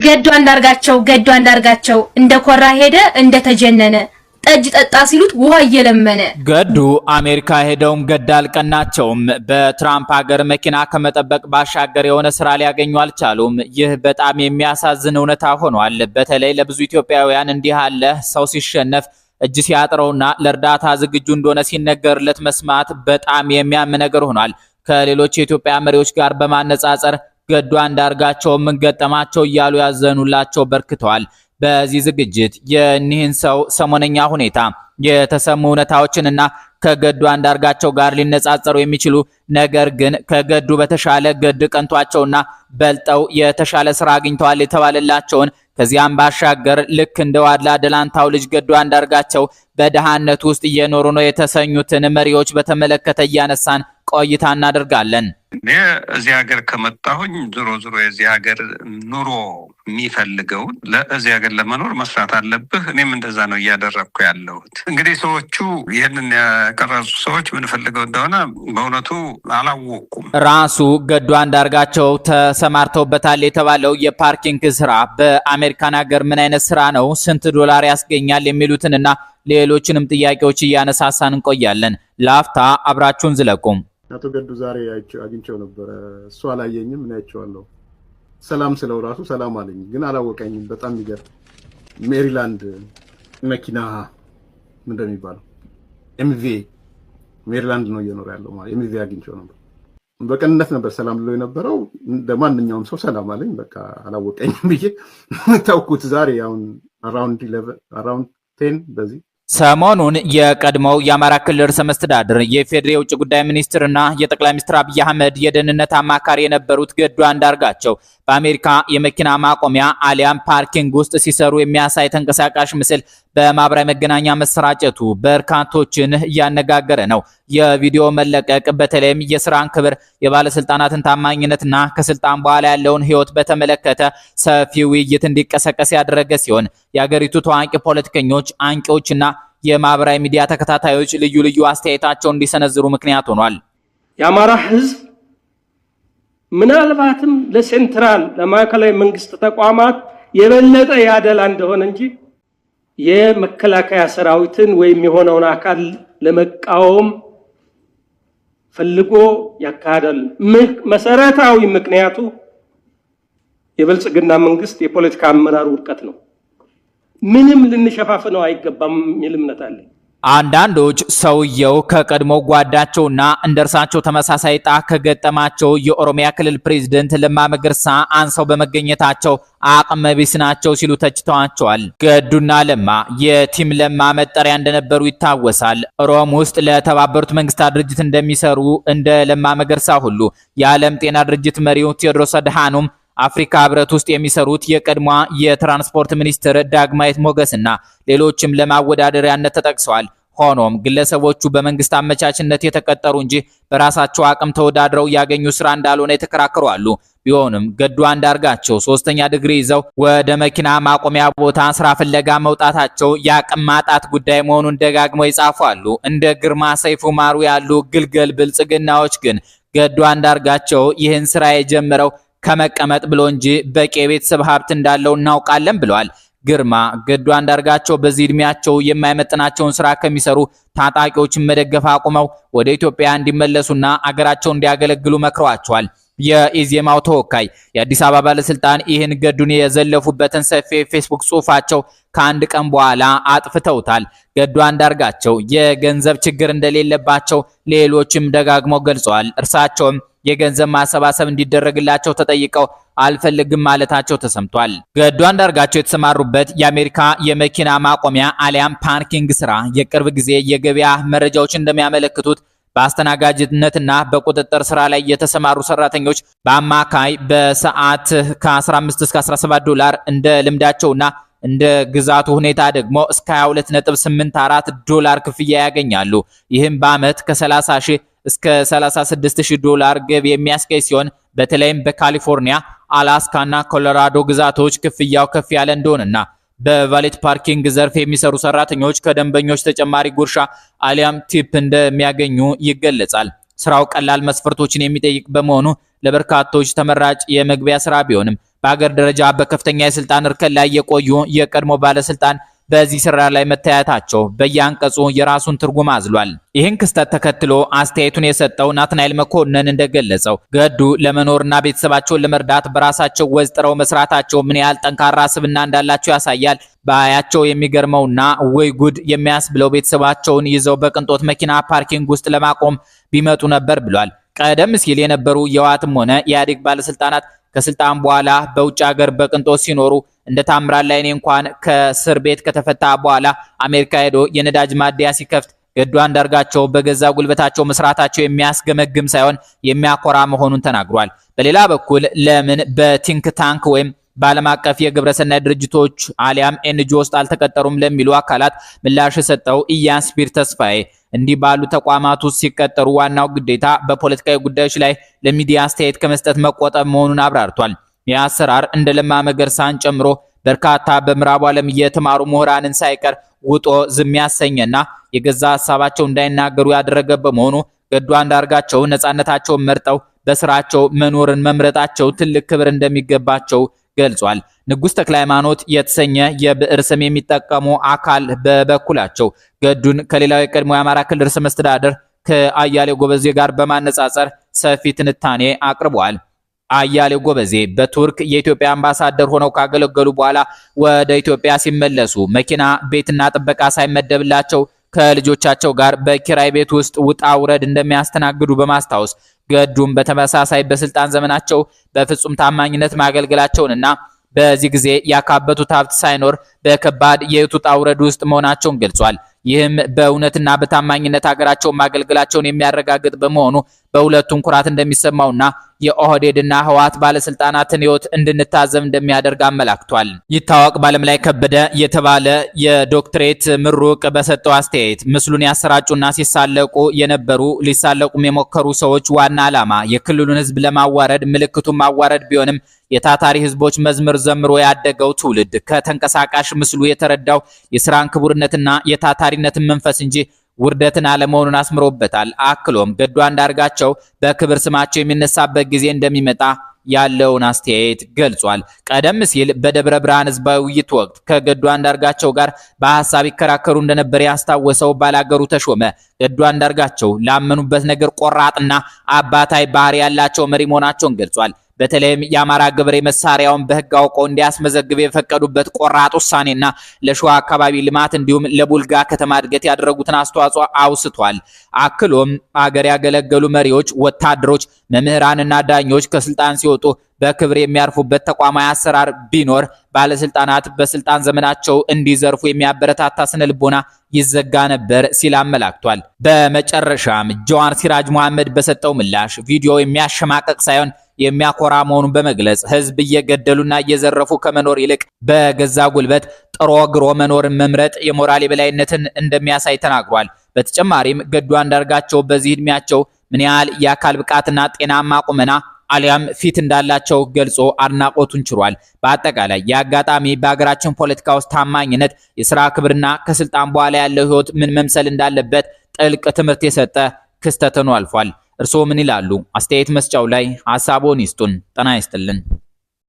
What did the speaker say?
ገዱ አንዳርጋቸው እንደ ኮራ ሄደ እንደተጀነነ ጠጅ ጠጣ ሲሉት ውሃ እየለመነ ገዱ አሜሪካ ሄደውም ገድ አልቀናቸውም። በትራምፕ ሀገር መኪና ከመጠበቅ ባሻገር የሆነ ስራ ሊያገኙ አልቻሉም። ይህ በጣም የሚያሳዝን እውነታ ሆኗል። በተለይ ለብዙ ኢትዮጵያውያን እንዲህ አለ ሰው ሲሸነፍ እጅ ሲያጥረውና ለእርዳታ ዝግጁ እንደሆነ ሲነገርለት መስማት በጣም የሚያም ነገር ሆኗል። ከሌሎች የኢትዮጵያ መሪዎች ጋር በማነጻጸር ገዱ አንዳርጋቸው ምን ገጠማቸው እያሉ ያዘኑላቸው በርክተዋል። በዚህ ዝግጅት የኒህን ሰው ሰሞነኛ ሁኔታ የተሰሙ እውነታዎችንና ከገዱ አንዳርጋቸው ጋር ሊነጻጸሩ የሚችሉ ነገር ግን ከገዱ በተሻለ ገድ ቀንቷቸውና በልጠው የተሻለ ስራ አግኝተዋል የተባለላቸውን ከዚያም ባሻገር ልክ እንደ ዋድላ ደላንታው ልጅ ገዱ አንዳርጋቸው በደሃነት ውስጥ እየኖሩ ነው የተሰኙትን መሪዎች በተመለከተ እያነሳን ቆይታ እናደርጋለን። እዚህ ሀገር ከመጣሁኝ ዞሮ የዚህ ሀገር ኑሮ የሚፈልገው ለዚህ ሀገር ለመኖር መስራት አለብህ። እኔም እንደዛ ነው እያደረግኩ ያለሁት። እንግዲህ ሰዎቹ ይህንን ያቀረጹ ሰዎች ምን ፈልገው እንደሆነ በእውነቱ አላወቁም። ራሱ ገዱ አንዳርጋቸው ተሰማርተውበታል የተባለው የፓርኪንግ ስራ በአሜሪካን ሀገር ምን አይነት ስራ ነው፣ ስንት ዶላር ያስገኛል የሚሉትንና ሌሎችንም ጥያቄዎች እያነሳሳን እንቆያለን። ላፍታ አብራችሁን ዝለቁም። አቶ ገዱ ዛሬ አግኝቼው ነበር። እሱ አላየኝም፣ እኔ አይቼዋለሁ። ሰላም ስለው ራሱ ሰላም አለኝ፣ ግን አላወቀኝም። በጣም ይገርም። ሜሪላንድ መኪና ምንድን ነው የሚባለው? ኤምቪ ሜሪላንድ ነው እየኖረ ያለው ማለት ኤምቪ አግኝቼው ነበር። በቀንነት ነበር ሰላም ብሎ የነበረው። እንደማንኛውም ሰው ሰላም አለኝ። በቃ አላወቀኝም ብዬ ተውኩት። ዛሬ አሁን አራውንድ 10 በዚህ ሰሞኑን የቀድሞው የአማራ ክልል ርዕሰ መስተዳድር የፌዴራል የውጭ ጉዳይ ሚኒስትርና የጠቅላይ ሚኒስትር አብይ አህመድ የደህንነት አማካሪ የነበሩት ገዱ አንዳርጋቸው በአሜሪካ የመኪና ማቆሚያ አሊያም ፓርኪንግ ውስጥ ሲሰሩ የሚያሳይ ተንቀሳቃሽ ምስል በማህበራዊ መገናኛ መሰራጨቱ በርካቶችን እያነጋገረ ነው። የቪዲዮ መለቀቅ በተለይም የስራን ክብር፣ የባለስልጣናትን ታማኝነትና ከስልጣን በኋላ ያለውን ህይወት በተመለከተ ሰፊ ውይይት እንዲቀሰቀስ ያደረገ ሲሆን የሀገሪቱ ታዋቂ ፖለቲከኞች፣ አንቂዎችና የማህበራዊ ሚዲያ ተከታታዮች ልዩ ልዩ አስተያየታቸውን እንዲሰነዝሩ ምክንያት ሆኗል። የአማራ ህዝብ ምናልባትም ለሴንትራል ለማዕከላዊ መንግስት ተቋማት የበለጠ ያደላ እንደሆነ እንጂ የመከላከያ ሰራዊትን ወይም የሆነውን አካል ለመቃወም ፈልጎ ያካሄዳል። መሰረታዊ ምክንያቱ የብልጽግና መንግስት የፖለቲካ አመራር ውድቀት ነው። ምንም ልንሸፋፍነው አይገባም የሚል እምነት አለ። አንዳንዶች ሰውየው ከቀድሞ ጓዳቸውና እንደርሳቸው ተመሳሳይ ጣ ከገጠማቸው የኦሮሚያ ክልል ፕሬዝዳንት ለማ መገርሳ አንሰው በመገኘታቸው አቅመ ቢስ ናቸው ሲሉ ተችተዋቸዋል። ገዱና ለማ የቲም ለማ መጠሪያ እንደነበሩ ይታወሳል። ሮም ውስጥ ለተባበሩት መንግስታት ድርጅት እንደሚሰሩ እንደ ለማ መገርሳ ሁሉ የዓለም ጤና ድርጅት መሪው ቴዎድሮስ አድሃኖም አፍሪካ ህብረት ውስጥ የሚሰሩት የቀድሞ የትራንስፖርት ሚኒስትር ዳግማዊት ሞገስና ሌሎችም ለማወዳደሪያነት ተጠቅሰዋል። ሆኖም ግለሰቦቹ በመንግስት አመቻችነት የተቀጠሩ እንጂ በራሳቸው አቅም ተወዳድረው ያገኙ ስራ እንዳልሆነ የተከራከሩ አሉ። ቢሆንም ገዱ አንዳርጋቸው 3ኛ ዲግሪ ይዘው ወደ መኪና ማቆሚያ ቦታ ስራ ፍለጋ መውጣታቸው የአቅም ማጣት ጉዳይ መሆኑን ደጋግመው ይጻፉ አሉ። እንደ ግርማ ሰይፉ ማሩ ያሉ ግልገል ብልጽግናዎች ግን ገዱ አንዳርጋቸው ይህን ስራ የጀመረው ከመቀመጥ ብሎ እንጂ በቂ የቤተሰብ ሀብት እንዳለው እናውቃለን ብለዋል። ግርማ ገዱ አንዳርጋቸው በዚህ እድሜያቸው የማይመጥናቸውን ስራ ከሚሰሩ ታጣቂዎችን መደገፍ አቁመው ወደ ኢትዮጵያ እንዲመለሱና አገራቸው እንዲያገለግሉ መክረዋቸዋል። የኢዜማው ተወካይ የአዲስ አበባ ባለስልጣን ይህን ገዱን የዘለፉበትን ሰፊ ፌስቡክ ጽሁፋቸው ከአንድ ቀን በኋላ አጥፍተውታል። ገዱ አንዳርጋቸው የገንዘብ ችግር እንደሌለባቸው ሌሎችም ደጋግመው ገልጸዋል። እርሳቸውም የገንዘብ ማሰባሰብ እንዲደረግላቸው ተጠይቀው አልፈልግም ማለታቸው ተሰምቷል። ገዱ አንዳርጋቸው የተሰማሩበት የአሜሪካ የመኪና ማቆሚያ አሊያም ፓርኪንግ ስራ የቅርብ ጊዜ የገበያ መረጃዎች እንደሚያመለክቱት በአስተናጋጅነትና በቁጥጥር ስራ ላይ የተሰማሩ ሰራተኞች በአማካይ በሰዓት ከ15 እስከ 17 ዶላር እንደ ልምዳቸውና እንደ ግዛቱ ሁኔታ ደግሞ እስከ 22.84 ዶላር ክፍያ ያገኛሉ። ይህም በአመት ከ30 ሺህ እስከ 36,000 ዶላር ገቢ የሚያስገኝ ሲሆን በተለይም በካሊፎርኒያ፣ አላስካ እና ኮሎራዶ ግዛቶች ክፍያው ከፍ ያለ እንደሆነና በቫሌት ፓርኪንግ ዘርፍ የሚሰሩ ሰራተኞች ከደንበኞች ተጨማሪ ጉርሻ አሊያም ቲፕ እንደሚያገኙ ይገለጻል። ስራው ቀላል መስፈርቶችን የሚጠይቅ በመሆኑ ለበርካቶች ተመራጭ የመግቢያ ስራ ቢሆንም በአገር ደረጃ በከፍተኛ የስልጣን እርከን ላይ የቆዩ የቀድሞ ባለስልጣን በዚህ ስራ ላይ መታየታቸው በየአንቀጹ የራሱን ትርጉም አዝሏል። ይህን ክስተት ተከትሎ አስተያየቱን የሰጠው ናትናኤል መኮንን እንደገለጸው ገዱ ለመኖርና ቤተሰባቸውን ለመርዳት በራሳቸው ወዝጥረው መስራታቸው ምን ያህል ጠንካራ ስብዕና እንዳላቸው ያሳያል። ባያቸው የሚገርመውና ወይ ጉድ የሚያስብለው ቤተሰባቸውን ይዘው በቅንጦት መኪና ፓርኪንግ ውስጥ ለማቆም ቢመጡ ነበር ብሏል። ቀደም ሲል የነበሩ የህወሓትም ሆነ የኢህአዴግ ባለስልጣናት ከስልጣን በኋላ በውጭ ሀገር በቅንጦት ሲኖሩ እንደ ታምራት ላይኔ እንኳን ከእስር ቤት ከተፈታ በኋላ አሜሪካ ሄዶ የነዳጅ ማደያ ሲከፍት ገዱ አንዳርጋቸው በገዛ ጉልበታቸው መስራታቸው የሚያስገመግም ሳይሆን የሚያኮራ መሆኑን ተናግሯል። በሌላ በኩል ለምን በቲንክ ታንክ ወይም በዓለም አቀፍ የግብረሰናይ ድርጅቶች አሊያም ኤንጂኦ ውስጥ አልተቀጠሩም ለሚሉ አካላት ምላሽ የሰጠው ኢያስፒር ተስፋዬ እንዲህ ባሉ ተቋማት ውስጥ ሲቀጠሩ ዋናው ግዴታ በፖለቲካዊ ጉዳዮች ላይ ለሚዲያ አስተያየት ከመስጠት መቆጠብ መሆኑን አብራርቷል። የአሰራር እንደ ለማ መገርሳን ጨምሮ በርካታ በምዕራቡ ዓለም የተማሩ ምሁራንን ሳይቀር ውጦ ዝም ያሰኘና የገዛ ሐሳባቸው እንዳይናገሩ ያደረገ በመሆኑ ገዱ አንዳርጋቸው ነፃነታቸውን መርጠው በስራቸው መኖርን መምረጣቸው ትልቅ ክብር እንደሚገባቸው ገልጿል። ንጉስ ተክለ ሃይማኖት የተሰኘ የብዕር ስም የሚጠቀሙ አካል በበኩላቸው ገዱን ከሌላው የቀድሞ የአማራ ክልል ርዕሰ መስተዳድር ከአያሌው ጎበዜ ጋር በማነጻጸር ሰፊ ትንታኔ አቅርበዋል። አያሌው ጎበዜ በቱርክ የኢትዮጵያ አምባሳደር ሆነው ካገለገሉ በኋላ ወደ ኢትዮጵያ ሲመለሱ መኪና፣ ቤትና ጥበቃ ሳይመደብላቸው ከልጆቻቸው ጋር በኪራይ ቤት ውስጥ ውጣ ውረድ እንደሚያስተናግዱ በማስታወስ ገዱም በተመሳሳይ በስልጣን ዘመናቸው በፍጹም ታማኝነት ማገልገላቸውንና በዚህ ጊዜ ያካበቱት ሀብት ሳይኖር በከባድ የህይወት ውጣ ውረድ ውስጥ መሆናቸውን ገልጿል። ይህም በእውነትና በታማኝነት ሀገራቸውን ማገልገላቸውን የሚያረጋግጥ በመሆኑ በሁለቱም ኩራት እንደሚሰማውና የኦህዴድና ህወሓት ባለስልጣናትን ህይወት እንድንታዘብ እንደሚያደርግ አመላክቷል። ይታወቅ ባለም ላይ ከበደ የተባለ የዶክትሬት ምሩቅ በሰጠው አስተያየት ምስሉን ያሰራጩና ሲሳለቁ የነበሩ ሊሳለቁም የሞከሩ ሰዎች ዋና ዓላማ የክልሉን ህዝብ ለማዋረድ ምልክቱን ማዋረድ ቢሆንም የታታሪ ህዝቦች መዝሙር ዘምሮ ያደገው ትውልድ ከተንቀሳቃሽ ምስሉ የተረዳው የስራን ክቡርነትና የታታሪነትን መንፈስ እንጂ ውርደትን አለመሆኑን አስምሮበታል። አክሎም ገዱ አንዳርጋቸው በክብር ስማቸው የሚነሳበት ጊዜ እንደሚመጣ ያለውን አስተያየት ገልጿል። ቀደም ሲል በደብረ ብርሃን ህዝባዊ ውይይት ወቅት ከገዱ አንዳርጋቸው ጋር በሐሳብ ይከራከሩ እንደነበር ያስታወሰው ባላገሩ ተሾመ ገዱ አንዳርጋቸው ላመኑበት ነገር ቆራጥና አባታይ ባህሪ ያላቸው መሪ መሆናቸውን ገልጿል። በተለይም የአማራ ገበሬ መሳሪያውን በህግ አውቀው እንዲያስመዘግብ የፈቀዱበት ቆራጥ ውሳኔና ለሸዋ አካባቢ ልማት እንዲሁም ለቡልጋ ከተማ እድገት ያደረጉትን አስተዋጽኦ አውስቷል። አክሎም አገር ያገለገሉ መሪዎች፣ ወታደሮች፣ መምህራንና ዳኞች ከስልጣን ሲወጡ በክብር የሚያርፉበት ተቋማዊ አሰራር ቢኖር ባለስልጣናት በስልጣን ዘመናቸው እንዲዘርፉ የሚያበረታታ ስነ ልቦና ይዘጋ ነበር ሲል አመላክቷል። በመጨረሻም ጀዋር ሲራጅ መሐመድ በሰጠው ምላሽ ቪዲዮ የሚያሸማቀቅ ሳይሆን የሚያኮራ መሆኑን በመግለጽ ህዝብ እየገደሉና እየዘረፉ ከመኖር ይልቅ በገዛ ጉልበት ጥሮ ግሮ መኖርን መምረጥ የሞራል የበላይነትን እንደሚያሳይ ተናግሯል። በተጨማሪም ገዱ አንዳርጋቸው በዚህ እድሜያቸው ምን ያህል የአካል ብቃትና ጤናማ ቁመና አሊያም ፊት እንዳላቸው ገልጾ አድናቆቱን ችሯል። በአጠቃላይ የአጋጣሚ በሀገራችን ፖለቲካ ውስጥ ታማኝነት፣ የሥራ ክብርና ከስልጣን በኋላ ያለው ህይወት ምን መምሰል እንዳለበት ጥልቅ ትምህርት የሰጠ ክስተት ሆኖ አልፏል። እርስዎ ምን ይላሉ? አስተያየት መስጫው ላይ ሐሳቦን ይስጡን። ጤና ይስጥልን።